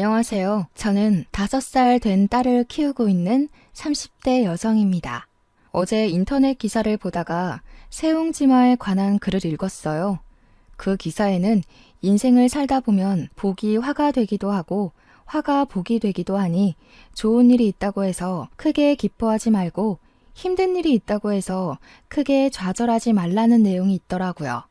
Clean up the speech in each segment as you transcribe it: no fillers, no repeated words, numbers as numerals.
안녕하세요. 저는 5살 된 딸을 키우고 있는 30대 여성입니다. 어제 인터넷 기사를 보다가 세옹지마에 관한 글을 읽었어요. 그 기사에는 인생을 살다 보면 복이 화가 되기도 하고 화가 복이 되기도 하니 좋은 일이 있다고 해서 크게 기뻐하지 말고 힘든 일이 있다고 해서 크게 좌절하지 말라는 내용이 있더라고요.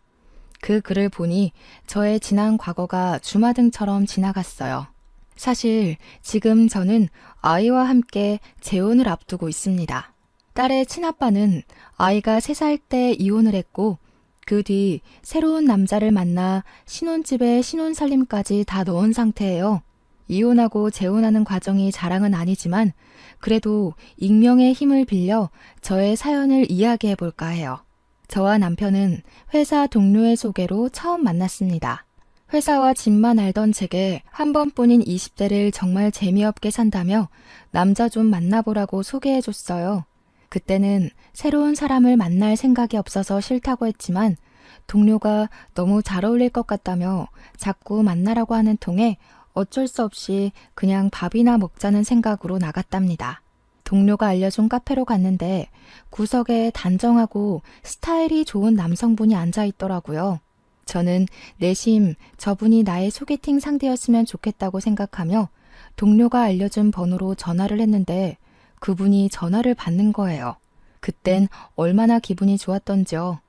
그 글을 보니 저의 지난 과거가 주마등처럼 지나갔어요. 사실 지금 저는 아이와 함께 재혼을 앞두고 있습니다. 딸의 친아빠는 아이가 3살 때 이혼을 했고 그 뒤 새로운 남자를 만나 신혼집에 신혼살림까지 다 넣은 상태예요. 이혼하고 재혼하는 과정이 자랑은 아니지만 그래도 익명의 힘을 빌려 저의 사연을 이야기해 볼까 해요. 저와 남편은 회사 동료의 소개로 처음 만났습니다. 회사와 집만 알던 제게 한 번뿐인 20대를 정말 재미없게 산다며 남자 좀 만나보라고 소개해줬어요. 그때는 새로운 사람을 만날 생각이 없어서 싫다고 했지만 동료가 너무 잘 어울릴 것 같다며 자꾸 만나라고 하는 통에 어쩔 수 없이 그냥 밥이나 먹자는 생각으로 나갔답니다. 동료가 알려준 카페로 갔는데 구석에 단정하고 스타일이 좋은 남성분이 앉아 있더라고요. 저는 내심 저분이 나의 소개팅 상대였으면 좋겠다고 생각하며 동료가 알려준 번호로 전화를 했는데 그분이 전화를 받는 거예요. 그땐 얼마나 기분이 좋았던지요.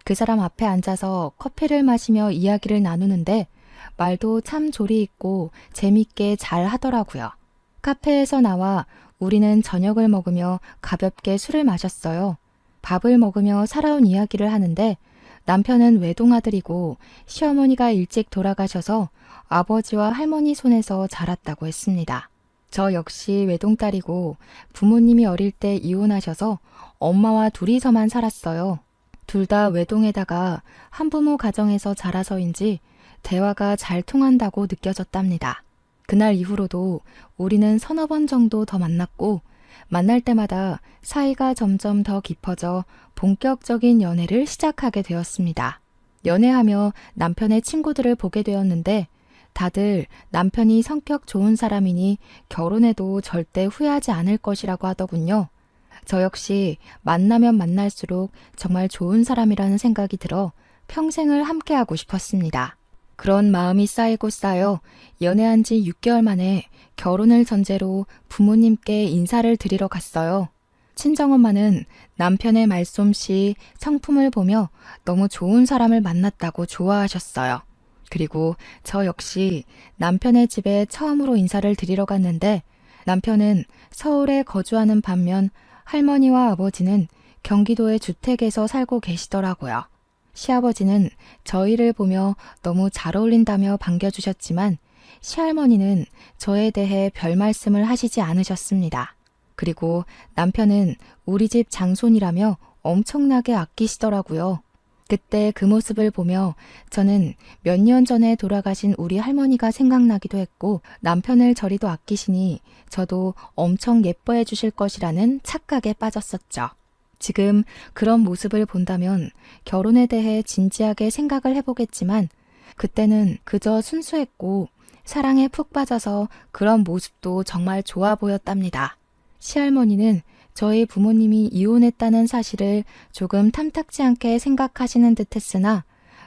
그 사람 앞에 앉아서 커피를 마시며 이야기를 나누는데 말도 참 조리 있고 재밌게 잘 하더라고요. 카페에서 나와 우리는 저녁을 먹으며 가볍게 술을 마셨어요. 밥을 먹으며 살아온 이야기를 하는데 남편은 외동아들이고 시어머니가 일찍 돌아가셔서 아버지와 할머니 손에서 자랐다고 했습니다. 저 역시 외동딸이고 부모님이 어릴 때 이혼하셔서 엄마와 둘이서만 살았어요. 둘 다 외동에다가 한부모 가정에서 자라서인지 대화가 잘 통한다고 느껴졌답니다. 그날 이후로도 우리는 서너 번 정도 더 만났고 만날 때마다 사이가 점점 더 깊어져 본격적인 연애를 시작하게 되었습니다. 연애하며 남편의 친구들을 보게 되었는데 다들 남편이 성격 좋은 사람이니 결혼해도 절대 후회하지 않을 것이라고 하더군요. 저 역시 만나면 만날수록 정말 좋은 사람이라는 생각이 들어 평생을 함께하고 싶었습니다. 그런 마음이 쌓이고 쌓여 연애한 지 6개월 만에 결혼을 전제로 부모님께 인사를 드리러 갔어요. 친정엄마는 남편의 말솜씨, 성품을 보며 너무 좋은 사람을 만났다고 좋아하셨어요. 그리고 저 역시 남편의 집에 처음으로 인사를 드리러 갔는데 남편은 서울에 거주하는 반면 할머니와 아버지는 경기도의 주택에서 살고 계시더라고요. 시아버지는 저희를 보며 너무 잘 어울린다며 반겨주셨지만 시할머니는 저에 대해 별 말씀을 하시지 않으셨습니다. 그리고 남편은 우리 집 장손이라며 엄청나게 아끼시더라고요. 그때 그 모습을 보며 저는 몇 년 전에 돌아가신 우리 할머니가 생각나기도 했고 남편을 저리도 아끼시니 저도 엄청 예뻐해 주실 것이라는 착각에 빠졌었죠. 지금 그런 모습을 본다면 결혼에 대해 진지하게 생각을 해보겠지만 그때는 그저 순수했고 사랑에 푹 빠져서 그런 모습도 정말 좋아 보였답니다. 시할머니는 저희 부모님이 이혼했다는 사실을 조금 탐탁지 않게 생각하시는 듯 했으나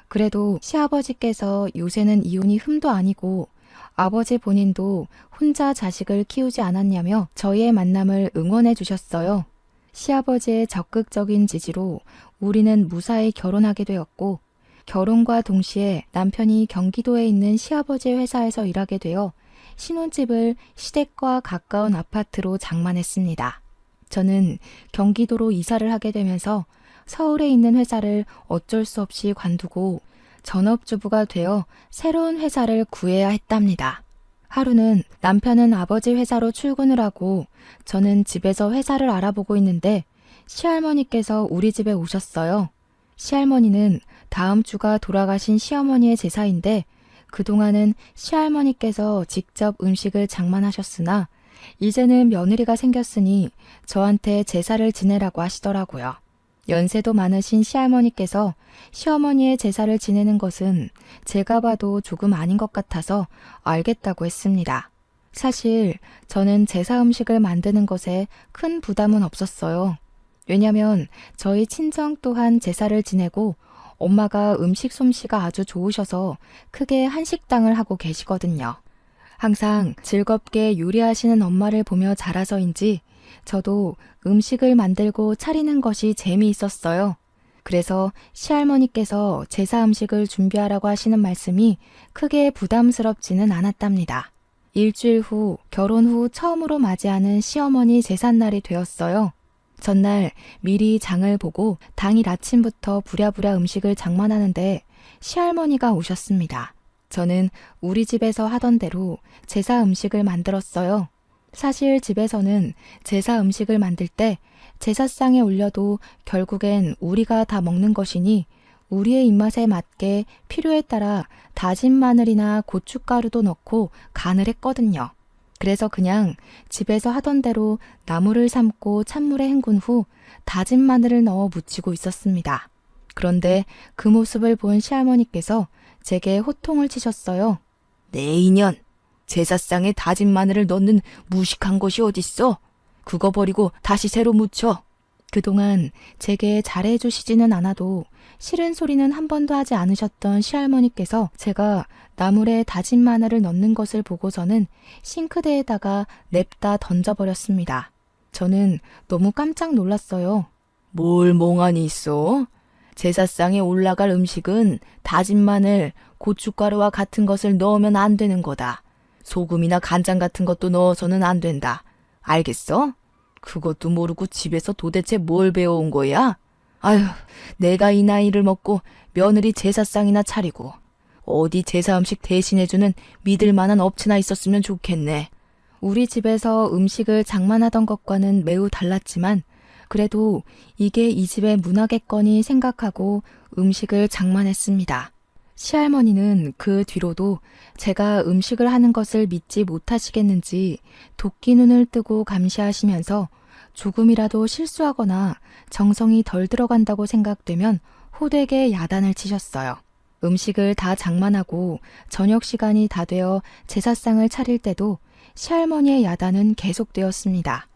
그래도 시아버지께서 요새는 이혼이 흠도 아니고 아버지 본인도 혼자 자식을 키우지 않았냐며 저희의 만남을 응원해 주셨어요. 시아버지의 적극적인 지지로 우리는 무사히 결혼하게 되었고 결혼과 동시에 남편이 경기도에 있는 시아버지 회사에서 일하게 되어 신혼집을 시댁과 가까운 아파트로 장만했습니다. 저는 경기도로 이사를 하게 되면서 서울에 있는 회사를 어쩔 수 없이 관두고 전업주부가 되어 새로운 회사를 구해야 했답니다. 하루는 남편은 아버지 회사로 출근을 하고 저는 집에서 회사를 알아보고 있는데 시할머니께서 우리 집에 오셨어요. 시할머니는 다음 주가 돌아가신 시어머니의 제사인데 그동안은 시할머니께서 직접 음식을 장만하셨으나 이제는 며느리가 생겼으니 저한테 제사를 지내라고 하시더라고요. 연세도 많으신 시할머니께서 시어머니의 제사를 지내는 것은 제가 봐도 조금 아닌 것 같아서 알겠다고 했습니다. 사실 저는 제사 음식을 만드는 것에 큰 부담은 없었어요. 왜냐면 저희 친정 또한 제사를 지내고 엄마가 음식 솜씨가 아주 좋으셔서 크게 한식당을 하고 계시거든요. 항상 즐겁게 요리하시는 엄마를 보며 자라서인지 저도 음식을 만들고 차리는 것이 재미있었어요. 그래서 시할머니께서 제사 음식을 준비하라고 하시는 말씀이 크게 부담스럽지는 않았답니다. 일주일 후 결혼 후 처음으로 맞이하는 시어머니 제삿날이 되었어요. 전날 미리 장을 보고 당일 아침부터 부랴부랴 음식을 장만하는데 시할머니가 오셨습니다. 저는 우리 집에서 하던 대로 제사 음식을 만들었어요. 사실 집에서는 제사 음식을 만들 때 제사상에 올려도 결국엔 우리가 다 먹는 것이니 우리의 입맛에 맞게 필요에 따라 다진 마늘이나 고춧가루도 넣고 간을 했거든요. 그래서 그냥 집에서 하던 대로 나물을 삶고 찬물에 헹군 후 다진 마늘을 넣어 무치고 있었습니다. 그런데 그 모습을 본 시할머니께서 제게 호통을 치셨어요. 네 이년, 제사상에 다진 마늘을 넣는 무식한 것이 어딨어? 그거 버리고 다시 새로 무쳐. 그동안 제게 잘해주시지는 않아도 싫은 소리는 한 번도 하지 않으셨던 시할머니께서 제가 나물에 다진 마늘을 넣는 것을 보고서는 싱크대에다가 냅다 던져버렸습니다. 저는 너무 깜짝 놀랐어요. 뭘 멍하니 있어? 제사상에 올라갈 음식은 다진 마늘, 고춧가루와 같은 것을 넣으면 안 되는 거다. 소금이나 간장 같은 것도 넣어서는 안 된다. 알겠어? 그것도 모르고 집에서 도대체 뭘 배워온 거야? 아휴, 내가 이 나이를 먹고 며느리 제사상이나 차리고 어디 제사 음식 대신해주는 믿을 만한 업체나 있었으면 좋겠네. 우리 집에서 음식을 장만하던 것과는 매우 달랐지만 그래도 이게 이 집의 문화겠거니 생각하고 음식을 장만했습니다. 시할머니는 그 뒤로도 제가 음식을 하는 것을 믿지 못하시겠는지 도끼 눈을 뜨고 감시하시면서 조금이라도 실수하거나 정성이 덜 들어간다고 생각되면 호되게 야단을 치셨어요. 음식을 다 장만하고 저녁 시간이 다 되어 제사상을 차릴 때도 시할머니의 야단은 계속되었습니다.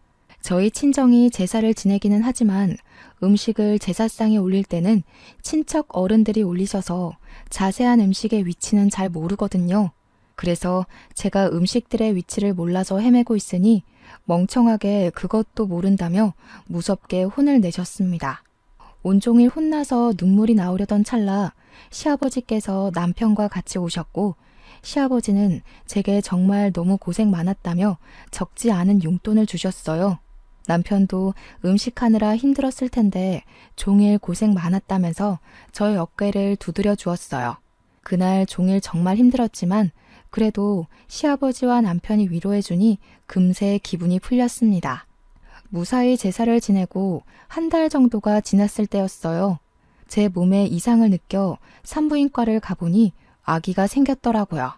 저희 친정이 제사를 지내기는 하지만 음식을 제사상에 올릴 때는 친척 어른들이 올리셔서 자세한 음식의 위치는 잘 모르거든요. 그래서 제가 음식들의 위치를 몰라서 헤매고 있으니 멍청하게 그것도 모른다며 무섭게 혼을 내셨습니다. 온종일 혼나서 눈물이 나오려던 찰나 시아버지께서 남편과 같이 오셨고 시아버지는 제게 정말 너무 고생 많았다며 적지 않은 용돈을 주셨어요. 남편도 음식하느라 힘들었을 텐데 종일 고생 많았다면서 저의 어깨를 두드려 주었어요. 그날 종일 정말 힘들었지만 그래도 시아버지와 남편이 위로해주니 금세 기분이 풀렸습니다. 무사히 제사를 지내고 한 달 정도가 지났을 때였어요. 제 몸에 이상을 느껴 산부인과를 가보니 아기가 생겼더라고요.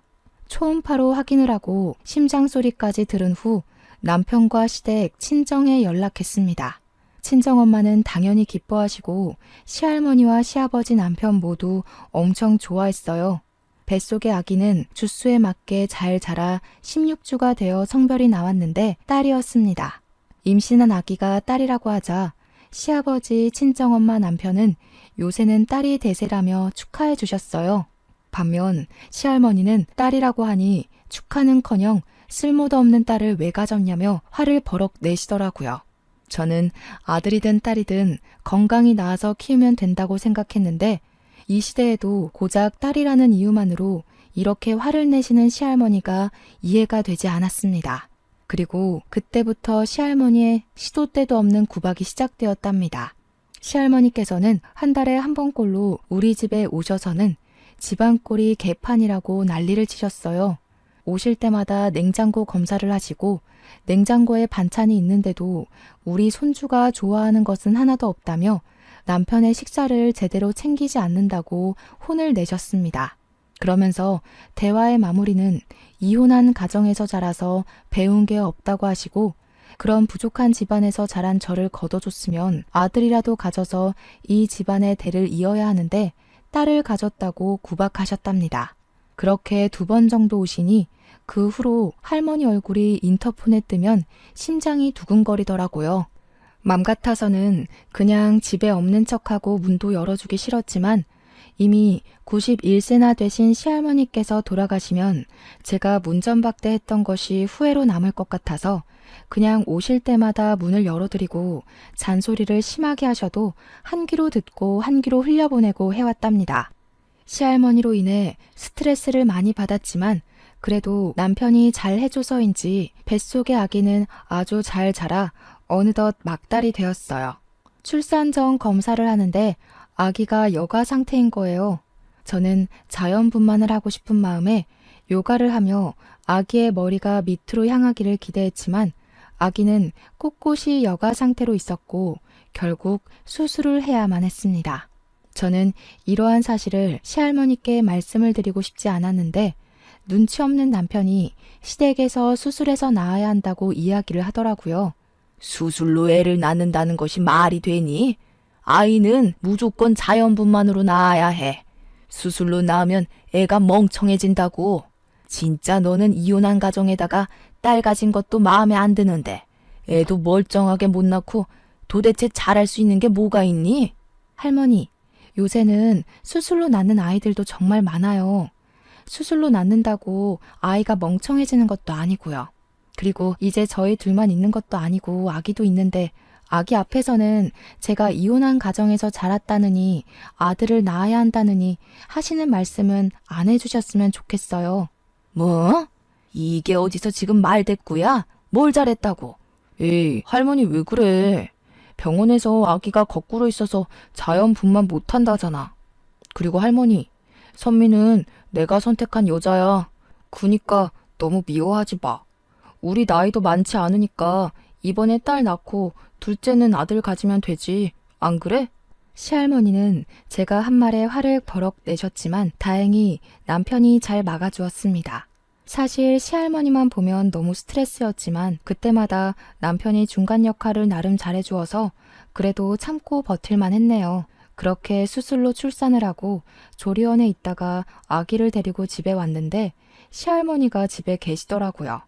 초음파로 확인을 하고 심장 소리까지 들은 후 남편과 시댁 친정에 연락했습니다. 친정엄마는 당연히 기뻐하시고 시할머니와 시아버지 남편 모두 엄청 좋아했어요. 뱃속의 아기는 주수에 맞게 잘 자라 16주가 되어 성별이 나왔는데 딸이었습니다. 임신한 아기가 딸이라고 하자 시아버지 친정엄마 남편은 요새는 딸이 대세라며 축하해 주셨어요. 반면 시할머니는 딸이라고 하니 축하는커녕 쓸모도 없는 딸을 왜 가졌냐며 화를 버럭 내시더라고요. 저는 아들이든 딸이든 건강히 낳아서 키우면 된다고 생각했는데 이 시대에도 고작 딸이라는 이유만으로 이렇게 화를 내시는 시할머니가 이해가 되지 않았습니다. 그리고 그때부터 시할머니의 시도 때도 없는 구박이 시작되었답니다. 시할머니께서는 한 달에 한 번꼴로 우리 집에 오셔서는 집안꼴이 개판이라고 난리를 치셨어요. 오실 때마다 냉장고 검사를 하시고 냉장고에 반찬이 있는데도 우리 손주가 좋아하는 것은 하나도 없다며 남편의 식사를 제대로 챙기지 않는다고 혼을 내셨습니다. 그러면서 대화의 마무리는 이혼한 가정에서 자라서 배운 게 없다고 하시고 그런 부족한 집안에서 자란 저를 거둬줬으면 아들이라도 가져서 이 집안의 대를 이어야 하는데 딸을 가졌다고 구박하셨답니다. 그렇게 2번 정도 오시니 그 후로 할머니 얼굴이 인터폰에 뜨면 심장이 두근거리더라고요. 맘 같아서는 그냥 집에 없는 척하고 문도 열어주기 싫었지만 이미 91세나 되신 시할머니께서 돌아가시면 제가 문전박대했던 것이 후회로 남을 것 같아서 그냥 오실 때마다 문을 열어드리고 잔소리를 심하게 하셔도 한 귀로 듣고 한 귀로 흘려보내고 해왔답니다. 시할머니로 인해 스트레스를 많이 받았지만 그래도 남편이 잘 해줘서인지 뱃속의 아기는 아주 잘 자라 어느덧 막달이 되었어요. 출산 전 검사를 하는데 아기가 여가 상태인 거예요. 저는 자연분만을 하고 싶은 마음에 요가를 하며 아기의 머리가 밑으로 향하기를 기대했지만 아기는 꼿꼿이 여가 상태로 있었고 결국 수술을 해야만 했습니다. 저는 이러한 사실을 시할머니께 말씀을 드리고 싶지 않았는데 눈치 없는 남편이 시댁에서 수술해서 낳아야 한다고 이야기를 하더라고요. 수술로 애를 낳는다는 것이 말이 되니? 아이는 무조건 자연분만으로 낳아야 해. 수술로 낳으면 애가 멍청해진다고. 진짜 너는 이혼한 가정에다가 딸 가진 것도 마음에 안 드는데 애도 멀쩡하게 못 낳고 도대체 잘할 수 있는 게 뭐가 있니? 할머니, 요새는 수술로 낳는 아이들도 정말 많아요. 수술로 낳는다고 아이가 멍청해지는 것도 아니고요. 그리고 이제 저희 둘만 있는 것도 아니고 아기도 있는데 아기 앞에서는 제가 이혼한 가정에서 자랐다느니 아들을 낳아야 한다느니 하시는 말씀은 안 해주셨으면 좋겠어요. 뭐? 이게 어디서 지금 말대꾸야? 뭘 잘했다고? 에이, 할머니 왜 그래? 병원에서 아기가 거꾸로 있어서 자연분만 못한다잖아. 그리고 할머니, 선미는 내가 선택한 여자야. 그니까 너무 미워하지 마. 우리 나이도 많지 않으니까 이번에 딸 낳고 둘째는 아들 가지면 되지. 안 그래? 시할머니는 제가 한 말에 화를 버럭 내셨지만 다행히 남편이 잘 막아주었습니다. 사실 시할머니만 보면 너무 스트레스였지만 그때마다 남편이 중간 역할을 나름 잘해주어서 그래도 참고 버틸만 했네요. 그렇게 수술로 출산을 하고 조리원에 있다가 아기를 데리고 집에 왔는데 시할머니가 집에 계시더라고요.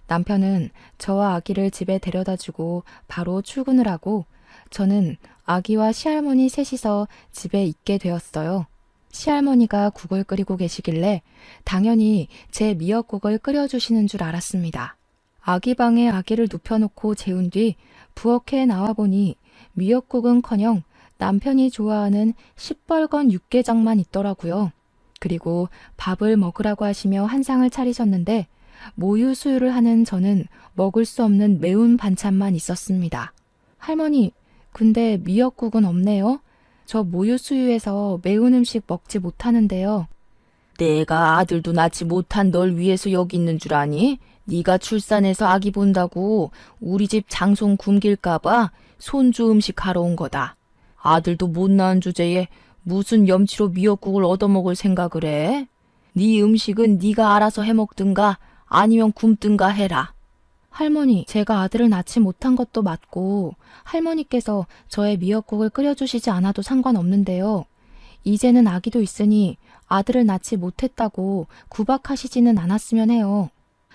남편은 저와 아기를 집에 데려다주고 바로 출근을 하고 저는 아기와 시할머니 셋이서 집에 있게 되었어요. 시할머니가 국을 끓이고 계시길래 당연히 제 미역국을 끓여주시는 줄 알았습니다. 아기 방에 아기를 눕혀놓고 재운 뒤 부엌에 나와보니 미역국은커녕 남편이 좋아하는 시뻘건 육개장만 있더라고요. 그리고 밥을 먹으라고 하시며 한 상을 차리셨는데 모유 수유를 하는 저는 먹을 수 없는 매운 반찬만 있었습니다. 할머니, 근데 미역국은 없네요? 저 모유 수유해서 매운 음식 먹지 못하는데요. 내가 아들도 낳지 못한 널 위해서 여기 있는 줄 아니? 네가 출산해서 아기 본다고 우리 집 장손 굶길까봐 손주 음식 하러 온 거다. 아들도 못 낳은 주제에 무슨 염치로 미역국을 얻어먹을 생각을 해? 네 음식은 네가 알아서 해먹든가 아니면 굶든가 해라. 할머니, 제가 아들을 낳지 못한 것도 맞고 할머니께서 저의 미역국을 끓여주시지 않아도 상관없는데요. 이제는 아기도 있으니 아들을 낳지 못했다고 구박하시지는 않았으면 해요.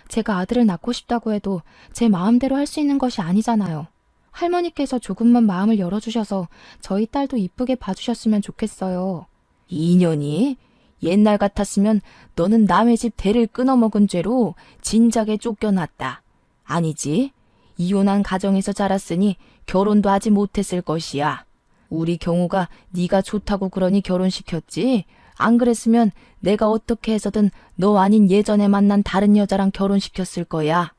제가 아들을 낳고 싶다고 해도 제 마음대로 할 수 있는 것이 아니잖아요. 할머니께서 조금만 마음을 열어주셔서 저희 딸도 이쁘게 봐주셨으면 좋겠어요. 인연이? 옛날 같았으면 너는 남의 집 대를 끊어먹은 죄로 진작에 쫓겨났다. 아니지. 이혼한 가정에서 자랐으니 결혼도 하지 못했을 것이야. 우리 경우가 네가 좋다고 그러니 결혼시켰지. 안 그랬으면 내가 어떻게 해서든 너 아닌 예전에 만난 다른 여자랑 결혼시켰을 거야.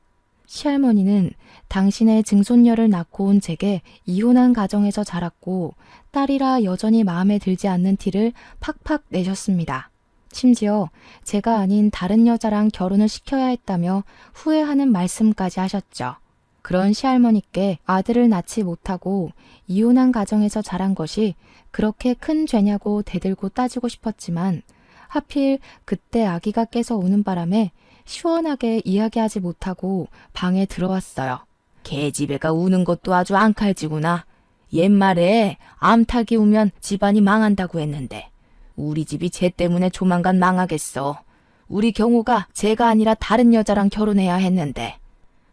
시할머니는 당신의 증손녀를 낳고 온 제게 이혼한 가정에서 자랐고 딸이라 여전히 마음에 들지 않는 티를 팍팍 내셨습니다. 심지어 제가 아닌 다른 여자랑 결혼을 시켜야 했다며 후회하는 말씀까지 하셨죠. 그런 시할머니께 아들을 낳지 못하고 이혼한 가정에서 자란 것이 그렇게 큰 죄냐고 대들고 따지고 싶었지만 하필 그때 아기가 깨서 우는 바람에 시원하게 이야기하지 못하고 방에 들어왔어요. 계집애가 우는 것도 아주 앙칼지구나. 옛말에 암탉이 우면 집안이 망한다고 했는데 우리 집이 쟤 때문에 조만간 망하겠어. 우리 경우가 제가 아니라 다른 여자랑 결혼해야 했는데.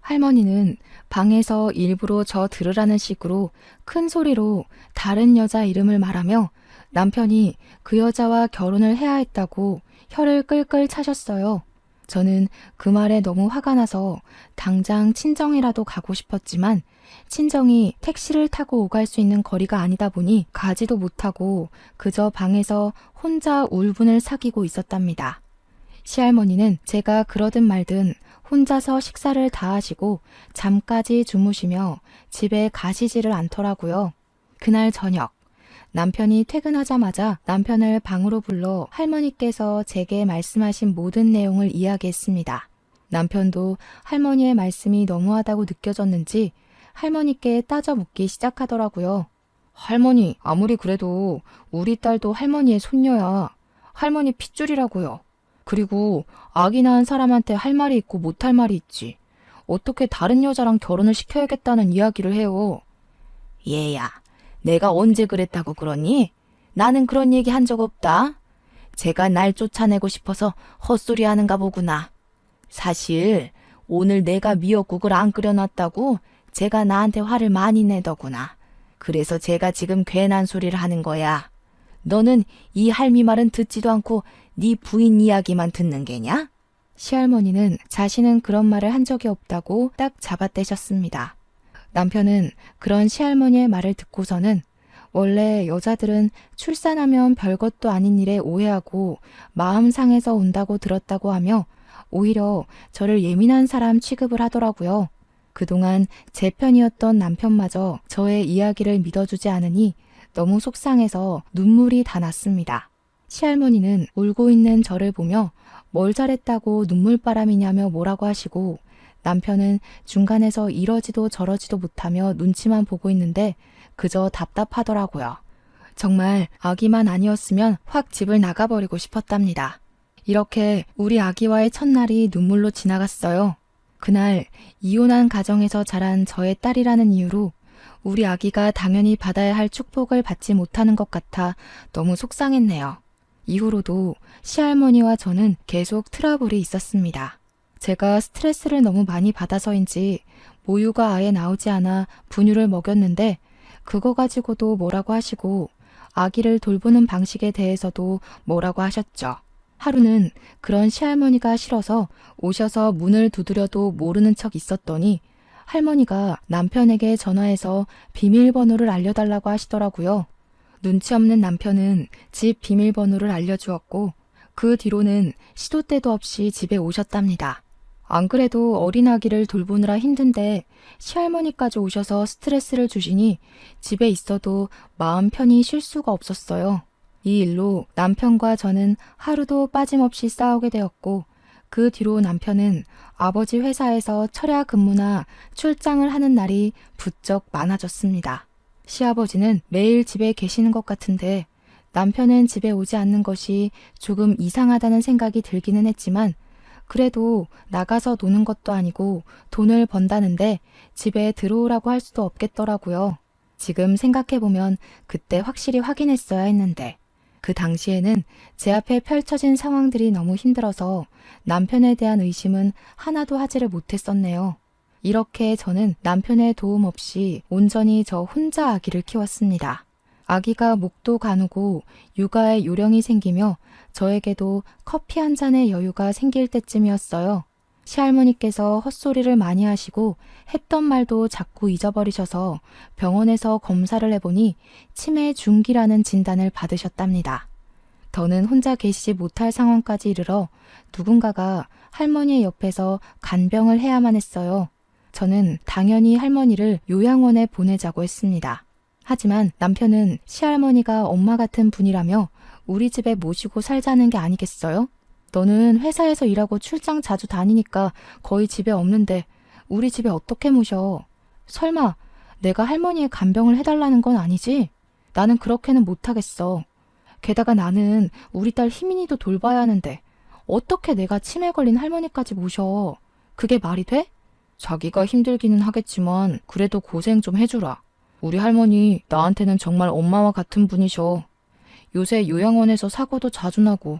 할머니는 방에서 일부러 저 들으라는 식으로 큰 소리로 다른 여자 이름을 말하며 남편이 그 여자와 결혼을 해야 했다고 혀를 끌끌 차셨어요. 저는 그 말에 너무 화가 나서 당장 친정이라도 가고 싶었지만 친정이 택시를 타고 오갈 수 있는 거리가 아니다 보니 가지도 못하고 그저 방에서 혼자 울분을 사귀고 있었답니다. 시할머니는 제가 그러든 말든 혼자서 식사를 다 하시고 잠까지 주무시며 집에 가시지를 않더라고요. 그날 저녁 남편이 퇴근하자마자 남편을 방으로 불러 할머니께서 제게 말씀하신 모든 내용을 이야기했습니다. 남편도 할머니의 말씀이 너무하다고 느껴졌는지 할머니께 따져 묻기 시작하더라고요. 할머니, 아무리 그래도 우리 딸도 할머니의 손녀야. 할머니 핏줄이라고요. 그리고 아기 낳은 사람한테 할 말이 있고 못할 말이 있지. 어떻게 다른 여자랑 결혼을 시켜야겠다는 이야기를 해요. 얘야, 내가 언제 그랬다고 그러니? 나는 그런 얘기 한 적 없다. 제가 날 쫓아내고 싶어서 헛소리 하는가 보구나. 사실 오늘 내가 미역국을 안 끓여놨다고 제가 나한테 화를 많이 내더구나. 그래서 제가 지금 괜한 소리를 하는 거야. 너는 이 할미 말은 듣지도 않고 네 부인 이야기만 듣는 게냐? 시할머니는 자신은 그런 말을 한 적이 없다고 딱 잡아떼셨습니다. 남편은 그런 시할머니의 말을 듣고서는 원래 여자들은 출산하면 별것도 아닌 일에 오해하고 마음 상해서 온다고 들었다고 하며 오히려 저를 예민한 사람 취급을 하더라고요. 그동안 제 편이었던 남편마저 저의 이야기를 믿어주지 않으니 너무 속상해서 눈물이 다 났습니다. 시할머니는 울고 있는 저를 보며 뭘 잘했다고 눈물바람이냐며 뭐라고 하시고 남편은 중간에서 이러지도 저러지도 못하며 눈치만 보고 있는데 그저 답답하더라고요. 정말 아기만 아니었으면 확 집을 나가버리고 싶었답니다. 이렇게 우리 아기와의 첫날이 눈물로 지나갔어요. 그날 이혼한 가정에서 자란 저의 딸이라는 이유로 우리 아기가 당연히 받아야 할 축복을 받지 못하는 것 같아 너무 속상했네요. 이후로도 시할머니와 저는 계속 트러블이 있었습니다. 제가 스트레스를 너무 많이 받아서인지 모유가 아예 나오지 않아 분유를 먹였는데 그거 가지고도 뭐라고 하시고 아기를 돌보는 방식에 대해서도 뭐라고 하셨죠. 하루는 그런 시할머니가 싫어서 오셔서 문을 두드려도 모르는 척 있었더니 할머니가 남편에게 전화해서 비밀번호를 알려달라고 하시더라고요. 눈치 없는 남편은 집 비밀번호를 알려주었고 그 뒤로는 시도 때도 없이 집에 오셨답니다. 안 그래도 어린 아기를 돌보느라 힘든데 시할머니까지 오셔서 스트레스를 주시니 집에 있어도 마음 편히 쉴 수가 없었어요. 이 일로 남편과 저는 하루도 빠짐없이 싸우게 되었고 그 뒤로 남편은 아버지 회사에서 철야 근무나 출장을 하는 날이 부쩍 많아졌습니다. 시아버지는 매일 집에 계시는 것 같은데 남편은 집에 오지 않는 것이 조금 이상하다는 생각이 들기는 했지만 그래도 나가서 노는 것도 아니고 돈을 번다는데 집에 들어오라고 할 수도 없겠더라고요. 지금 생각해보면 그때 확실히 확인했어야 했는데 그 당시에는 제 앞에 펼쳐진 상황들이 너무 힘들어서 남편에 대한 의심은 하나도 하지를 못했었네요. 이렇게 저는 남편의 도움 없이 온전히 저 혼자 아기를 키웠습니다. 아기가 목도 가누고 육아에 요령이 생기며 저에게도 커피 한 잔의 여유가 생길 때쯤이었어요. 시할머니께서 헛소리를 많이 하시고 했던 말도 자꾸 잊어버리셔서 병원에서 검사를 해보니 치매 중기라는 진단을 받으셨답니다. 더는 혼자 계시지 못할 상황까지 이르러 누군가가 할머니의 옆에서 간병을 해야만 했어요. 저는 당연히 할머니를 요양원에 보내자고 했습니다. 하지만 남편은 시할머니가 엄마 같은 분이라며 우리 집에 모시고 살자는 게 아니겠어요? 너는 회사에서 일하고 출장 자주 다니니까 거의 집에 없는데 우리 집에 어떻게 모셔? 설마 내가 할머니의 간병을 해달라는 건 아니지? 나는 그렇게는 못하겠어. 게다가 나는 우리 딸 희민이도 돌봐야 하는데 어떻게 내가 치매 걸린 할머니까지 모셔? 그게 말이 돼? 자기가 힘들기는 하겠지만 그래도 고생 좀 해주라. 우리 할머니 나한테는 정말 엄마와 같은 분이셔. 요새 요양원에서 사고도 자주 나고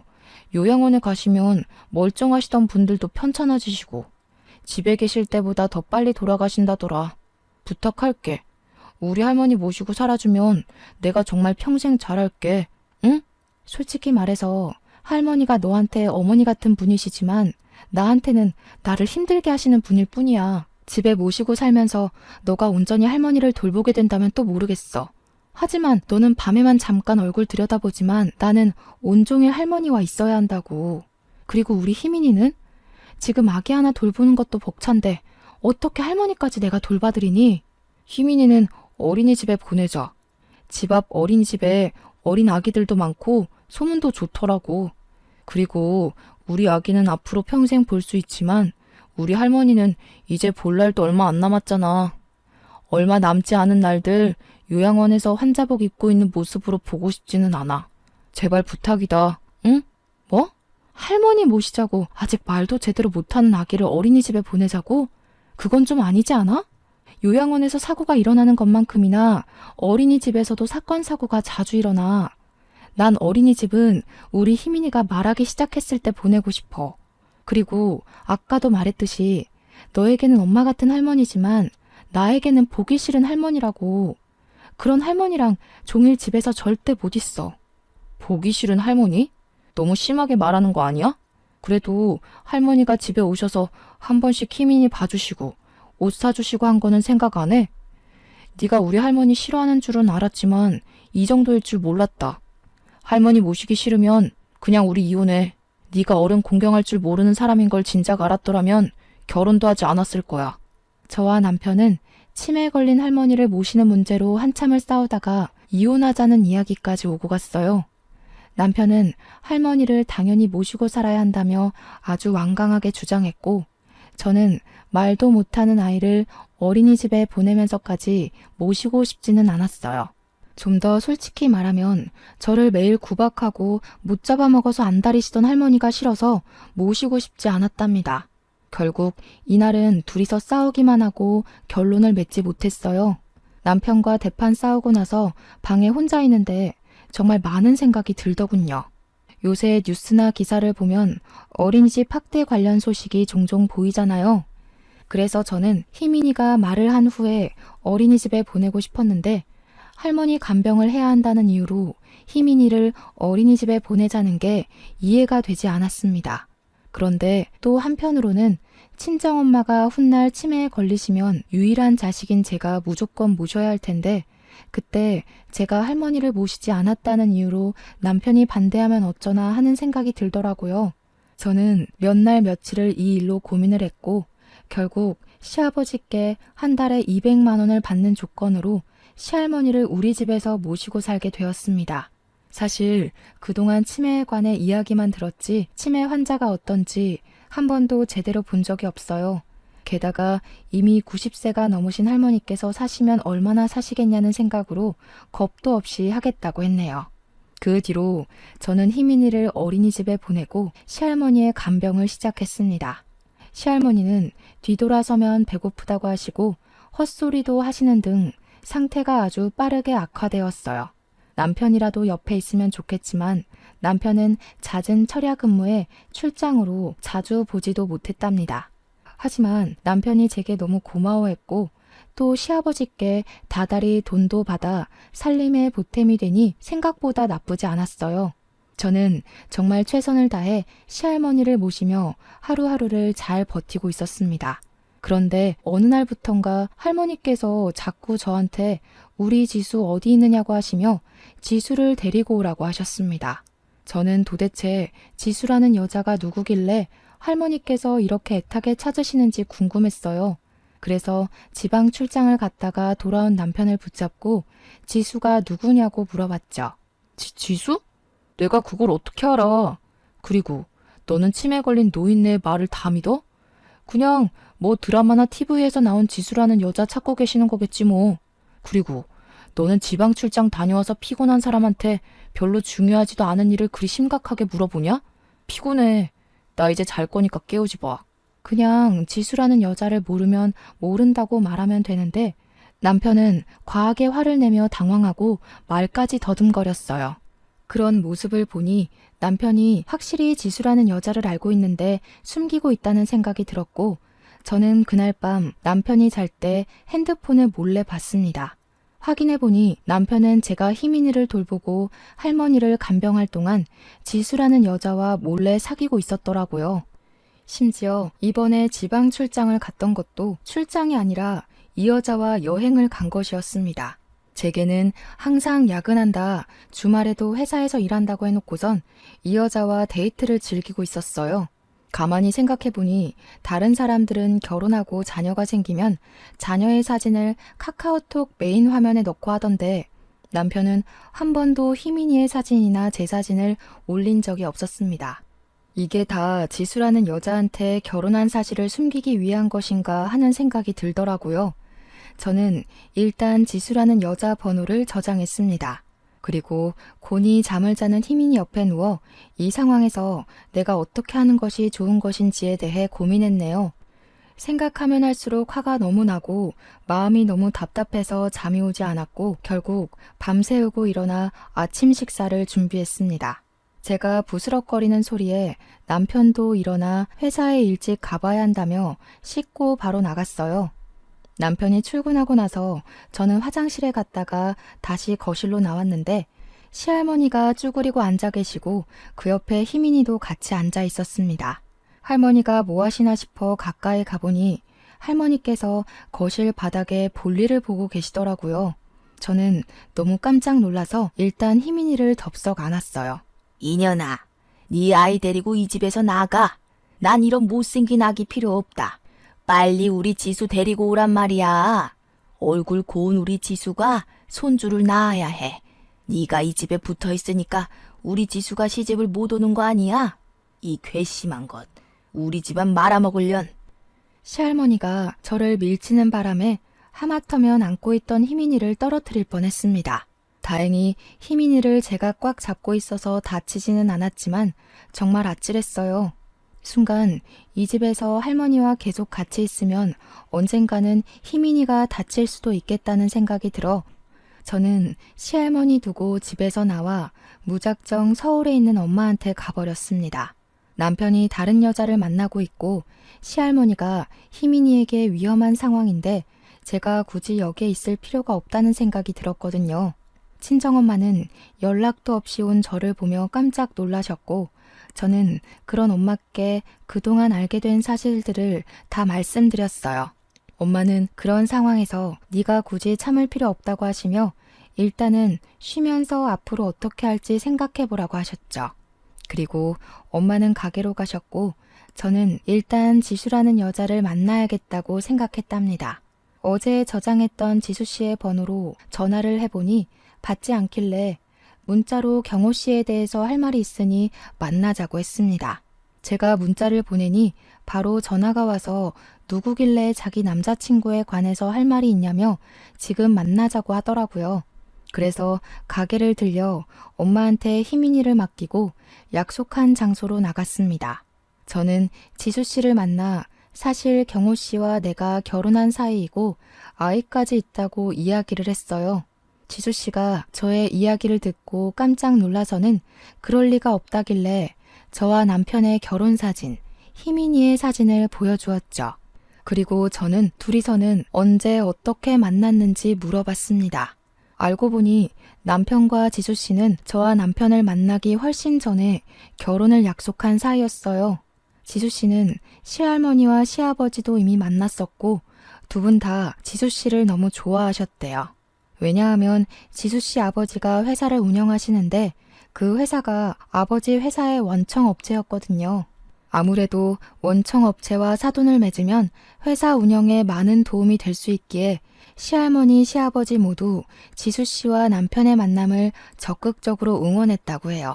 요양원에 가시면 멀쩡하시던 분들도 편찮아지시고 집에 계실 때보다 더 빨리 돌아가신다더라. 부탁할게. 우리 할머니 모시고 살아주면 내가 정말 평생 잘할게. 응? 솔직히 말해서 할머니가 너한테 어머니 같은 분이시지만 나한테는 나를 힘들게 하시는 분일 뿐이야. 집에 모시고 살면서 너가 온전히 할머니를 돌보게 된다면 또 모르겠어. 하지만 너는 밤에만 잠깐 얼굴 들여다보지만 나는 온종일 할머니와 있어야 한다고. 그리고 우리 희민이는? 지금 아기 하나 돌보는 것도 벅찬데 어떻게 할머니까지 내가 돌봐드리니? 희민이는 어린이집에 보내자. 집 앞 어린이집에 어린 아기들도 많고 소문도 좋더라고. 그리고 우리 아기는 앞으로 평생 볼 수 있지만 우리 할머니는 이제 볼 날도 얼마 안 남았잖아. 얼마 남지 않은 날들 요양원에서 환자복 입고 있는 모습으로 보고 싶지는 않아. 제발 부탁이다. 응? 뭐? 할머니 모시자고 아직 말도 제대로 못하는 아기를 어린이집에 보내자고? 그건 좀 아니지 않아? 요양원에서 사고가 일어나는 것만큼이나 어린이집에서도 사건 사고가 자주 일어나. 난 어린이집은 우리 희민이가 말하기 시작했을 때 보내고 싶어. 그리고 아까도 말했듯이 너에게는 엄마 같은 할머니지만 나에게는 보기 싫은 할머니라고. 그런 할머니랑 종일 집에서 절대 못 있어. 보기 싫은 할머니? 너무 심하게 말하는 거 아니야? 그래도 할머니가 집에 오셔서 한 번씩 희민이 봐주시고 옷 사주시고 한 거는 생각 안 해? 네가 우리 할머니 싫어하는 줄은 알았지만 이 정도일 줄 몰랐다. 할머니 모시기 싫으면 그냥 우리 이혼해. 네가 어른 공경할 줄 모르는 사람인 걸 진작 알았더라면 결혼도 하지 않았을 거야. 저와 남편은 치매에 걸린 할머니를 모시는 문제로 한참을 싸우다가 이혼하자는 이야기까지 오고 갔어요. 남편은 할머니를 당연히 모시고 살아야 한다며 아주 완강하게 주장했고, 저는 말도 못하는 아이를 어린이집에 보내면서까지 모시고 싶지는 않았어요. 좀 더 솔직히 말하면 저를 매일 구박하고 못 잡아먹어서 안달이시던 할머니가 싫어서 모시고 싶지 않았답니다. 결국 이날은 둘이서 싸우기만 하고 결론을 맺지 못했어요. 남편과 대판 싸우고 나서 방에 혼자 있는데 정말 많은 생각이 들더군요. 요새 뉴스나 기사를 보면 어린이집 학대 관련 소식이 종종 보이잖아요. 그래서 저는 희민이가 말을 한 후에 어린이집에 보내고 싶었는데 할머니 간병을 해야 한다는 이유로 희민이를 어린이집에 보내자는 게 이해가 되지 않았습니다. 그런데 또 한편으로는 친정엄마가 훗날 치매에 걸리시면 유일한 자식인 제가 무조건 모셔야 할 텐데 그때 제가 할머니를 모시지 않았다는 이유로 남편이 반대하면 어쩌나 하는 생각이 들더라고요. 저는 몇 날 며칠을 이 일로 고민을 했고 결국 시아버지께 한 달에 200만 원을 받는 조건으로 시할머니를 우리 집에서 모시고 살게 되었습니다. 사실 그동안 치매에 관해 이야기만 들었지 치매 환자가 어떤지 한 번도 제대로 본 적이 없어요. 게다가 이미 90세가 넘으신 할머니께서 사시면 얼마나 사시겠냐는 생각으로 겁도 없이 하겠다고 했네요. 그 뒤로 저는 희민이를 어린이집에 보내고 시할머니의 간병을 시작했습니다. 시할머니는 뒤돌아서면 배고프다고 하시고 헛소리도 하시는 등 상태가 아주 빠르게 악화되었어요. 남편이라도 옆에 있으면 좋겠지만 남편은 잦은 철야 근무에 출장으로 자주 보지도 못했답니다. 하지만 남편이 제게 너무 고마워했고 또 시아버지께 다달이 돈도 받아 살림에 보탬이 되니 생각보다 나쁘지 않았어요. 저는 정말 최선을 다해 시할머니를 모시며 하루하루를 잘 버티고 있었습니다. 그런데 어느 날부턴가 할머니께서 자꾸 저한테 우리 지수 어디 있느냐고 하시며 지수를 데리고 오라고 하셨습니다. 저는 도대체 지수라는 여자가 누구길래 할머니께서 이렇게 애타게 찾으시는지 궁금했어요. 그래서 지방 출장을 갔다가 돌아온 남편을 붙잡고 지수가 누구냐고 물어봤죠. 지수? 내가 그걸 어떻게 알아? 그리고 너는 치매 걸린 노인네의 말을 다 믿어? 그냥 뭐 드라마나 TV에서 나온 지수라는 여자 찾고 계시는 거겠지 뭐. 그리고 너는 지방 출장 다녀와서 피곤한 사람한테 별로 중요하지도 않은 일을 그리 심각하게 물어보냐? 피곤해. 나 이제 잘 거니까 깨우지 마. 그냥 지수라는 여자를 모르면 모른다고 말하면 되는데 남편은 과하게 화를 내며 당황하고 말까지 더듬거렸어요. 그런 모습을 보니 남편이 확실히 지수라는 여자를 알고 있는데 숨기고 있다는 생각이 들었고, 저는 그날 밤 남편이 잘 때 핸드폰을 몰래 봤습니다. 확인해보니 남편은 제가 희민이를 돌보고 할머니를 간병할 동안 지수라는 여자와 몰래 사귀고 있었더라고요. 심지어 이번에 지방 출장을 갔던 것도 출장이 아니라 이 여자와 여행을 간 것이었습니다. 제게는 항상 야근한다, 주말에도 회사에서 일한다고 해놓고선 이 여자와 데이트를 즐기고 있었어요. 가만히 생각해보니 다른 사람들은 결혼하고 자녀가 생기면 자녀의 사진을 카카오톡 메인 화면에 넣고 하던데, 남편은 한 번도 희민이의 사진이나 제 사진을 올린 적이 없었습니다. 이게 다 지수라는 여자한테 결혼한 사실을 숨기기 위한 것인가 하는 생각이 들더라고요. 저는 일단 지수라는 여자 번호를 저장했습니다. 그리고 곤히 잠을 자는 희민이 옆에 누워 이 상황에서 내가 어떻게 하는 것이 좋은 것인지에 대해 고민했네요. 생각하면 할수록 화가 너무 나고 마음이 너무 답답해서 잠이 오지 않았고, 결국 밤새우고 일어나 아침 식사를 준비했습니다. 제가 부스럭거리는 소리에 남편도 일어나 회사에 일찍 가봐야 한다며 씻고 바로 나갔어요. 남편이 출근하고 나서 저는 화장실에 갔다가 다시 거실로 나왔는데, 시할머니가 쭈그리고 앉아 계시고 그 옆에 희민이도 같이 앉아 있었습니다. 할머니가 뭐 하시나 싶어 가까이 가보니 할머니께서 거실 바닥에 볼일을 보고 계시더라고요. 저는 너무 깜짝 놀라서 일단 희민이를 덥석 안았어요. 이년아, 네 아이 데리고 이 집에서 나가. 난 이런 못생긴 아기 필요 없다. 빨리 우리 지수 데리고 오란 말이야. 얼굴 고운 우리 지수가 손주를 낳아야 해. 네가 이 집에 붙어 있으니까 우리 지수가 시집을 못 오는 거 아니야? 이 괘씸한 것. 우리 집안 말아먹으련. 시할머니가 저를 밀치는 바람에 하마터면 안고 있던 희민이를 떨어뜨릴 뻔했습니다. 다행히 희민이를 제가 꽉 잡고 있어서 다치지는 않았지만 정말 아찔했어요. 순간 이 집에서 할머니와 계속 같이 있으면 언젠가는 희민이가 다칠 수도 있겠다는 생각이 들어 저는 시할머니 두고 집에서 나와 무작정 서울에 있는 엄마한테 가버렸습니다. 남편이 다른 여자를 만나고 있고 시할머니가 희민이에게 위험한 상황인데 제가 굳이 여기에 있을 필요가 없다는 생각이 들었거든요. 친정엄마는 연락도 없이 온 저를 보며 깜짝 놀라셨고, 저는 그런 엄마께 그동안 알게 된 사실들을 다 말씀드렸어요. 엄마는 그런 상황에서 네가 굳이 참을 필요 없다고 하시며 일단은 쉬면서 앞으로 어떻게 할지 생각해보라고 하셨죠. 그리고 엄마는 가게로 가셨고 저는 일단 지수라는 여자를 만나야겠다고 생각했답니다. 어제 저장했던 지수 씨의 번호로 전화를 해보니 받지 않길래 문자로 경호 씨에 대해서 할 말이 있으니 만나자고 했습니다. 제가 문자를 보내니 바로 전화가 와서 누구길래 자기 남자친구에 관해서 할 말이 있냐며 지금 만나자고 하더라고요. 그래서 가게를 들려 엄마한테 희민이를 맡기고 약속한 장소로 나갔습니다. 저는 지수 씨를 만나 사실 경호 씨와 내가 결혼한 사이이고 아이까지 있다고 이야기를 했어요. 지수 씨가 저의 이야기를 듣고 깜짝 놀라서는 그럴 리가 없다길래 저와 남편의 결혼 사진, 희민이의 사진을 보여주었죠. 그리고 저는 둘이서는 언제 어떻게 만났는지 물어봤습니다. 알고 보니 남편과 지수 씨는 저와 남편을 만나기 훨씬 전에 결혼을 약속한 사이였어요. 지수 씨는 시할머니와 시아버지도 이미 만났었고 두 분 다 지수 씨를 너무 좋아하셨대요. 왜냐하면 지수 씨 아버지가 회사를 운영하시는데 그 회사가 아버지 회사의 원청업체였거든요. 아무래도 원청업체와 사돈을 맺으면 회사 운영에 많은 도움이 될 수 있기에 시할머니, 시아버지 모두 지수 씨와 남편의 만남을 적극적으로 응원했다고 해요.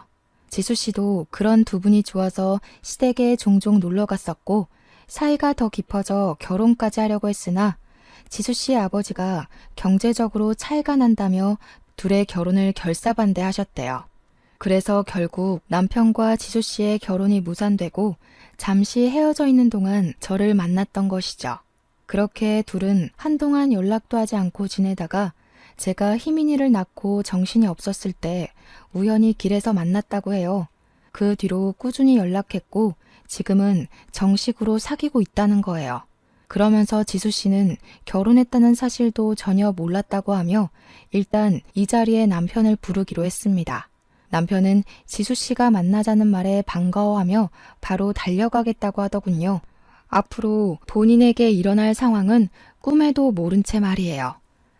지수 씨도 그런 두 분이 좋아서 시댁에 종종 놀러 갔었고 사이가 더 깊어져 결혼까지 하려고 했으나 지수 씨의 아버지가 경제적으로 차이가 난다며 둘의 결혼을 결사반대하셨대요. 그래서 결국 남편과 지수 씨의 결혼이 무산되고 잠시 헤어져 있는 동안 저를 만났던 것이죠. 그렇게 둘은 한동안 연락도 하지 않고 지내다가 제가 희민이를 낳고 정신이 없었을 때 우연히 길에서 만났다고 해요. 그 뒤로 꾸준히 연락했고 지금은 정식으로 사귀고 있다는 거예요. 그러면서 지수 씨는 결혼했다는 사실도 전혀 몰랐다고 하며 일단 이 자리에 남편을 부르기로 했습니다. 남편은 지수 씨가 만나자는 말에 반가워하며 바로 달려가겠다고 하더군요. 앞으로 본인에게 일어날 상황은 꿈에도 모른 채 말이에요.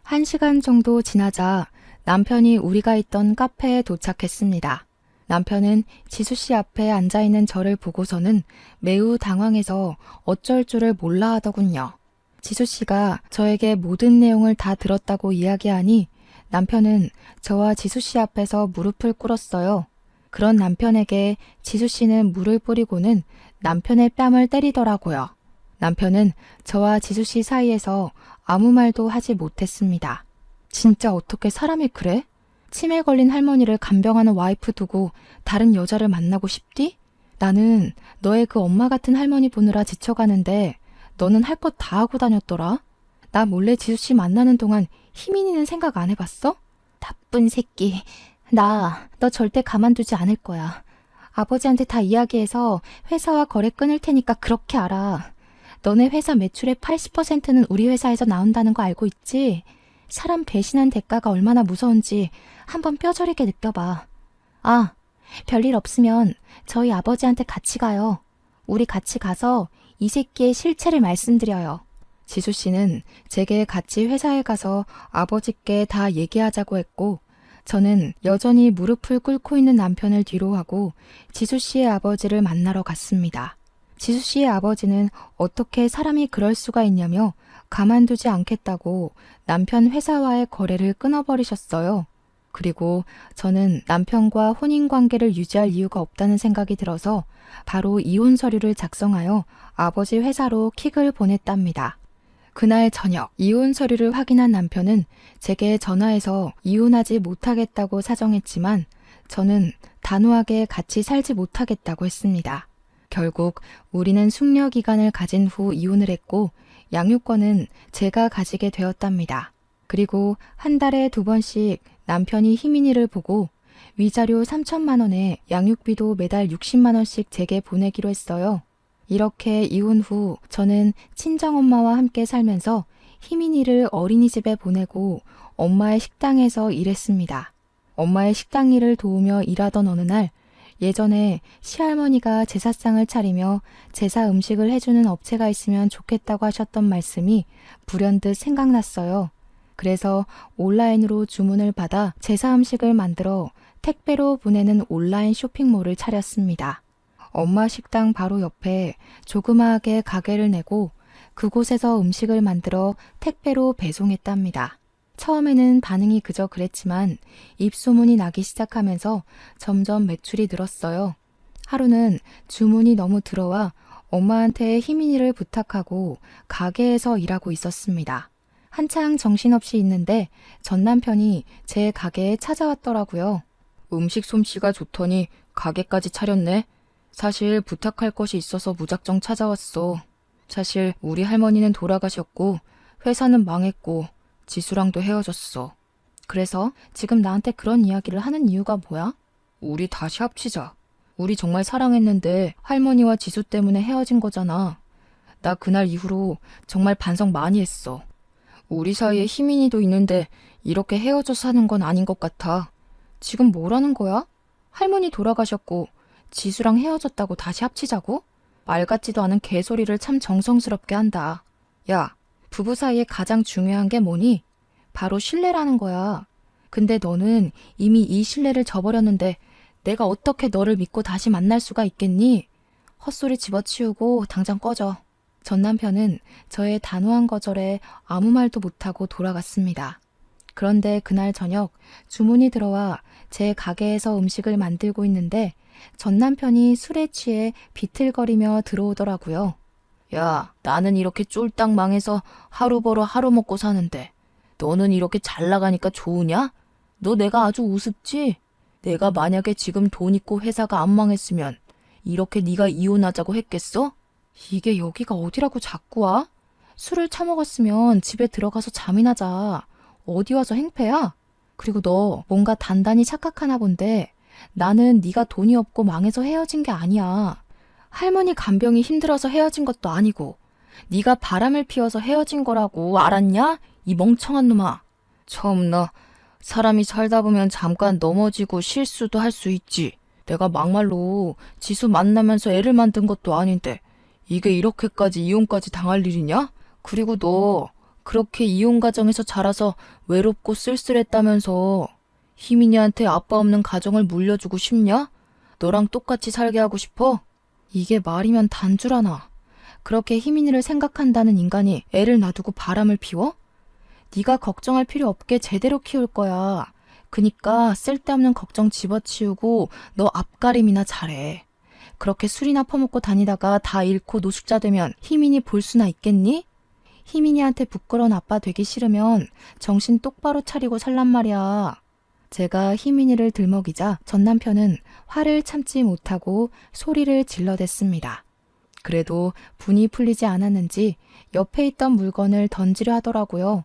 1시간 정도 지나자 남편이 우리가 있던 카페에 도착했습니다. 남편은 지수 씨 앞에 앉아있는 저를 보고서는 매우 당황해서 어쩔 줄을 몰라 하더군요. 지수 씨가 저에게 모든 내용을 다 들었다고 이야기하니 남편은 저와 지수 씨 앞에서 무릎을 꿇었어요. 그런 남편에게 지수 씨는 물을 뿌리고는 남편의 뺨을 때리더라고요. 남편은 저와 지수 씨 사이에서 아무 말도 하지 못했습니다. 진짜 어떻게 사람이 그래? 치매 걸린 할머니를 간병하는 와이프 두고 다른 여자를 만나고 싶디? 나는 너의 그 엄마 같은 할머니 보느라 지쳐가는데 너는 할 것 다 하고 다녔더라? 나 몰래 지수 씨 만나는 동안 희민이는 생각 안 해봤어? 나쁜 새끼. 너 절대 가만두지 않을 거야. 아버지한테 다 이야기해서 회사와 거래 끊을 테니까 그렇게 알아. 너네 회사 매출의 80%는 우리 회사에서 나온다는 거 알고 있지? 사람 배신한 대가가 얼마나 무서운지 한번 뼈저리게 느껴봐. 아, 별일 없으면 저희 아버지한테 같이 가요. 우리 같이 가서 이 새끼의 실체를 말씀드려요. 지수 씨는 제게 같이 회사에 가서 아버지께 다 얘기하자고 했고 저는 여전히 무릎을 꿇고 있는 남편을 뒤로하고 지수 씨의 아버지를 만나러 갔습니다. 지수 씨의 아버지는 어떻게 사람이 그럴 수가 있냐며 가만두지 않겠다고 남편 회사와의 거래를 끊어버리셨어요. 그리고 저는 남편과 혼인관계를 유지할 이유가 없다는 생각이 들어서 바로 이혼 서류를 작성하여 아버지 회사로 킥을 보냈답니다. 그날 저녁 이혼 서류를 확인한 남편은 제게 전화해서 이혼하지 못하겠다고 사정했지만 저는 단호하게 같이 살지 못하겠다고 했습니다. 결국 우리는 숙려 기간을 가진 후 이혼을 했고 양육권은 제가 가지게 되었답니다. 그리고 한 달에 2번씩 남편이 희민이를 보고 위자료 3천만 원에 양육비도 매달 60만 원씩 제게 보내기로 했어요. 이렇게 이혼 후 저는 친정엄마와 함께 살면서 희민이를 어린이집에 보내고 엄마의 식당에서 일했습니다. 엄마의 식당 일을 도우며 일하던 어느 날 예전에 시할머니가 제사상을 차리며 제사 음식을 해주는 업체가 있으면 좋겠다고 하셨던 말씀이 불현듯 생각났어요. 그래서 온라인으로 주문을 받아 제사 음식을 만들어 택배로 보내는 온라인 쇼핑몰을 차렸습니다. 엄마 식당 바로 옆에 조그마하게 가게를 내고 그곳에서 음식을 만들어 택배로 배송했답니다. 처음에는 반응이 그저 그랬지만 입소문이 나기 시작하면서 점점 매출이 늘었어요. 하루는 주문이 너무 들어와 엄마한테 희민이를 부탁하고 가게에서 일하고 있었습니다. 한창 정신없이 있는데 전 남편이 제 가게에 찾아왔더라고요. 음식 솜씨가 좋더니 가게까지 차렸네. 사실 부탁할 것이 있어서 무작정 찾아왔어. 사실 우리 할머니는 돌아가셨고 회사는 망했고 지수랑도 헤어졌어. 그래서 지금 나한테 그런 이야기를 하는 이유가 뭐야? 우리 다시 합치자. 우리 정말 사랑했는데 할머니와 지수 때문에 헤어진 거잖아. 나 그날 이후로 정말 반성 많이 했어. 우리 사이에 희민이도 있는데 이렇게 헤어져서 사는 건 아닌 것 같아. 지금 뭐라는 거야? 할머니 돌아가셨고 지수랑 헤어졌다고 다시 합치자고? 말 같지도 않은 개소리를 참 정성스럽게 한다. 야, 부부 사이에 가장 중요한 게 뭐니? 바로 신뢰라는 거야. 근데 너는 이미 이 신뢰를 저버렸는데 내가 어떻게 너를 믿고 다시 만날 수가 있겠니? 헛소리 집어치우고 당장 꺼져. 전 남편은 저의 단호한 거절에 아무 말도 못하고 돌아갔습니다. 그런데 그날 저녁 주문이 들어와 제 가게에서 음식을 만들고 있는데 전 남편이 술에 취해 비틀거리며 들어오더라고요. 야, 나는 이렇게 쫄딱 망해서 하루 벌어 하루 먹고 사는데 너는 이렇게 잘 나가니까 좋으냐? 너 내가 아주 우습지? 내가 만약에 지금 돈 있고 회사가 안 망했으면 이렇게 네가 이혼하자고 했겠어? 이게 여기가 어디라고 자꾸 와? 술을 처먹었으면 집에 들어가서 잠이나 자. 어디 와서 행패야? 그리고 너 뭔가 단단히 착각하나 본데 나는 네가 돈이 없고 망해서 헤어진 게 아니야. 할머니 간병이 힘들어서 헤어진 것도 아니고 네가 바람을 피워서 헤어진 거라고 알았냐? 이 멍청한 놈아. 참나, 사람이 살다 보면 잠깐 넘어지고 실수도 할 수 있지. 내가 막말로 지수 만나면서 애를 만든 것도 아닌데 이게 이렇게까지 이혼까지 당할 일이냐? 그리고 너 그렇게 이혼 가정에서 자라서 외롭고 쓸쓸했다면서 희민이한테 아빠 없는 가정을 물려주고 싶냐? 너랑 똑같이 살게 하고 싶어? 이게 말이면 단주라나. 그렇게 희민이를 생각한다는 인간이 애를 놔두고 바람을 피워? 네가 걱정할 필요 없게 제대로 키울 거야. 그니까 쓸데없는 걱정 집어치우고 너 앞가림이나 잘해. 그렇게 술이나 퍼먹고 다니다가 다 잃고 노숙자 되면 희민이 볼 수나 있겠니? 희민이한테 부끄러운 아빠 되기 싫으면 정신 똑바로 차리고 살란 말이야. 제가 희민이를 들먹이자 전 남편은 화를 참지 못하고 소리를 질러댔습니다. 그래도 분이 풀리지 않았는지 옆에 있던 물건을 던지려 하더라고요.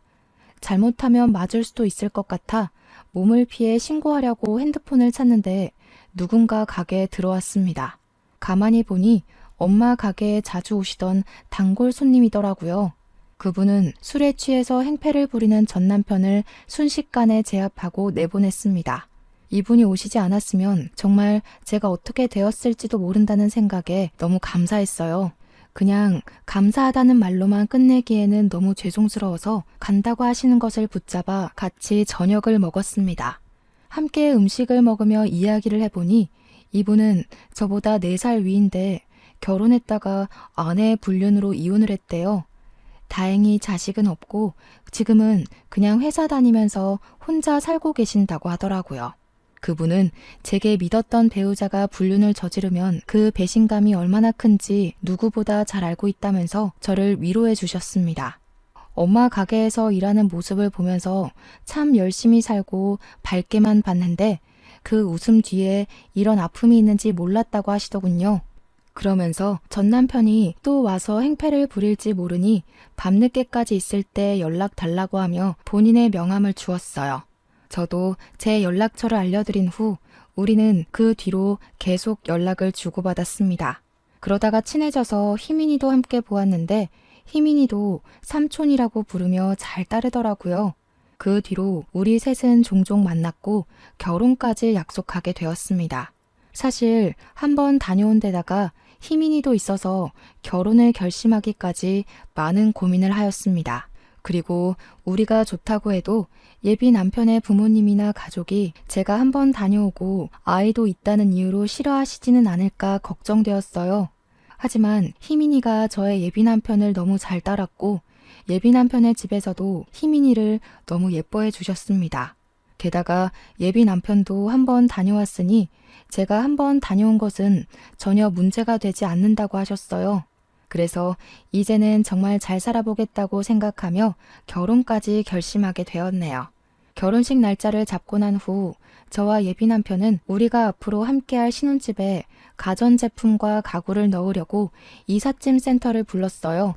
잘못하면 맞을 수도 있을 것 같아 몸을 피해 신고하려고 핸드폰을 찾는데 누군가 가게에 들어왔습니다. 가만히 보니 엄마 가게에 자주 오시던 단골 손님이더라고요. 그분은 술에 취해서 행패를 부리는 전 남편을 순식간에 제압하고 내보냈습니다. 이분이 오시지 않았으면 정말 제가 어떻게 되었을지도 모른다는 생각에 너무 감사했어요. 그냥 감사하다는 말로만 끝내기에는 너무 죄송스러워서 간다고 하시는 것을 붙잡아 같이 저녁을 먹었습니다. 함께 음식을 먹으며 이야기를 해보니 이분은 저보다 4살 위인데 결혼했다가 아내의 불륜으로 이혼을 했대요. 다행히 자식은 없고 지금은 그냥 회사 다니면서 혼자 살고 계신다고 하더라고요. 그분은 제게 믿었던 배우자가 불륜을 저지르면 그 배신감이 얼마나 큰지 누구보다 잘 알고 있다면서 저를 위로해 주셨습니다. 엄마 가게에서 일하는 모습을 보면서 참 열심히 살고 밝게만 봤는데 그 웃음 뒤에 이런 아픔이 있는지 몰랐다고 하시더군요. 그러면서 전 남편이 또 와서 행패를 부릴지 모르니 밤늦게까지 있을 때 연락 달라고 하며 본인의 명함을 주었어요. 저도 제 연락처를 알려드린 후 우리는 그 뒤로 계속 연락을 주고받았습니다. 그러다가 친해져서 희민이도 함께 보았는데 희민이도 삼촌이라고 부르며 잘 따르더라고요. 그 뒤로 우리 셋은 종종 만났고 결혼까지 약속하게 되었습니다. 사실 한번 다녀온 데다가 희민이도 있어서 결혼을 결심하기까지 많은 고민을 하였습니다. 그리고 우리가 좋다고 해도 예비 남편의 부모님이나 가족이 제가 한번 다녀오고 아이도 있다는 이유로 싫어하시지는 않을까 걱정되었어요. 하지만 희민이가 저의 예비 남편을 너무 잘 따랐고 예비 남편의 집에서도 희민이를 너무 예뻐해 주셨습니다. 게다가 예비 남편도 한번 다녀왔으니 제가 한번 다녀온 것은 전혀 문제가 되지 않는다고 하셨어요. 그래서 이제는 정말 잘 살아보겠다고 생각하며 결혼까지 결심하게 되었네요. 결혼식 날짜를 잡고 난 후 저와 예비 남편은 우리가 앞으로 함께할 신혼집에 가전제품과 가구를 넣으려고 이삿짐 센터를 불렀어요.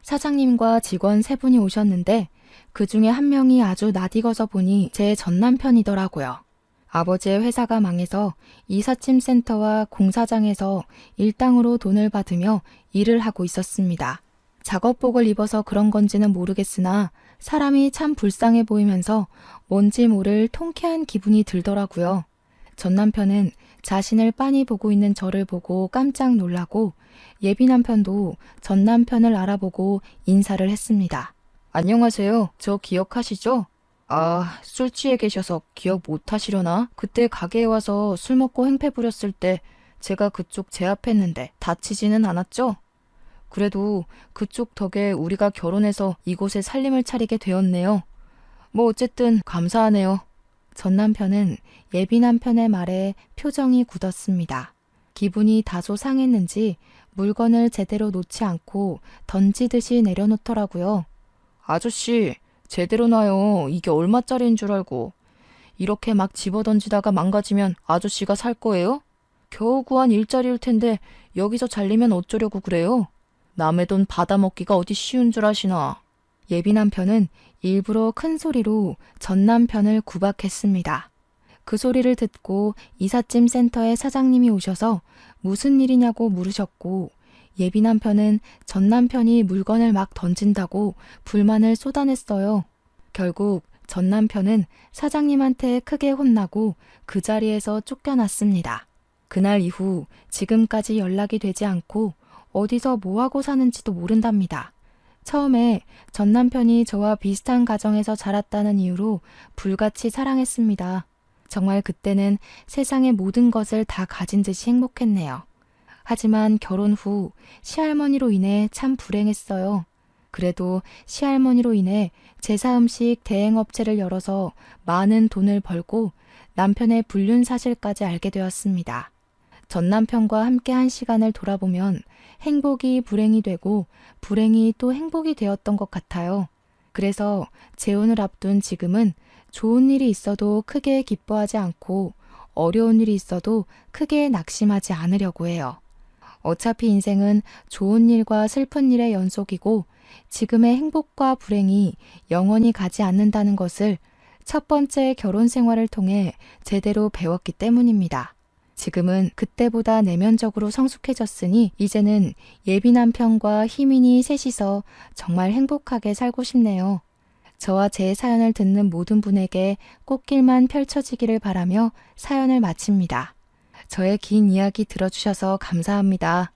사장님과 직원 3분이 오셨는데 그 중에 한 명이 아주 낯익어서 보니 제 전남편이더라고요. 아버지의 회사가 망해서 이삿짐 센터와 공사장에서 일당으로 돈을 받으며 일을 하고 있었습니다. 작업복을 입어서 그런 건지는 모르겠으나 사람이 참 불쌍해 보이면서 뭔지 모를 통쾌한 기분이 들더라고요. 전 남편은 자신을 빤히 보고 있는 저를 보고 깜짝 놀라고 예비 남편도 전 남편을 알아보고 인사를 했습니다. 안녕하세요. 저 기억하시죠? 아, 술 취해 계셔서 기억 못 하시려나? 그때 가게에 와서 술 먹고 행패 부렸을 때 제가 그쪽 제압했는데 다치지는 않았죠? 그래도 그쪽 덕에 우리가 결혼해서 이곳에 살림을 차리게 되었네요. 뭐 어쨌든 감사하네요. 전 남편은 예비 남편의 말에 표정이 굳었습니다. 기분이 다소 상했는지 물건을 제대로 놓지 않고 던지듯이 내려놓더라고요. 아저씨, 제대로 놔요. 이게 얼마짜리인 줄 알고. 이렇게 막 집어던지다가 망가지면 아저씨가 살 거예요? 겨우 구한 일자리일 텐데 여기서 잘리면 어쩌려고 그래요? 남의 돈 받아먹기가 어디 쉬운 줄 아시나. 예비 남편은 일부러 큰 소리로 전 남편을 구박했습니다. 그 소리를 듣고 이삿짐 센터의 사장님이 오셔서 무슨 일이냐고 물으셨고, 예비 남편은 전 남편이 물건을 막 던진다고 불만을 쏟아냈어요. 결국 전 남편은 사장님한테 크게 혼나고 그 자리에서 쫓겨났습니다. 그날 이후 지금까지 연락이 되지 않고 어디서 뭐하고 사는지도 모른답니다. 처음에 전 남편이 저와 비슷한 가정에서 자랐다는 이유로 불같이 사랑했습니다. 정말 그때는 세상의 모든 것을 다 가진 듯이 행복했네요. 하지만 결혼 후 시할머니로 인해 참 불행했어요. 그래도 시할머니로 인해 제사 음식 대행업체를 열어서 많은 돈을 벌고 남편의 불륜 사실까지 알게 되었습니다. 전 남편과 함께한 시간을 돌아보면 행복이 불행이 되고 불행이 또 행복이 되었던 것 같아요. 그래서 재혼을 앞둔 지금은 좋은 일이 있어도 크게 기뻐하지 않고 어려운 일이 있어도 크게 낙심하지 않으려고 해요. 어차피 인생은 좋은 일과 슬픈 일의 연속이고 지금의 행복과 불행이 영원히 가지 않는다는 것을 첫 번째 결혼 생활을 통해 제대로 배웠기 때문입니다. 지금은 그때보다 내면적으로 성숙해졌으니 이제는 예비 남편과 희민이 셋이서 정말 행복하게 살고 싶네요. 저와 제 사연을 듣는 모든 분에게 꽃길만 펼쳐지기를 바라며 사연을 마칩니다. 저의 긴 이야기 들어주셔서 감사합니다.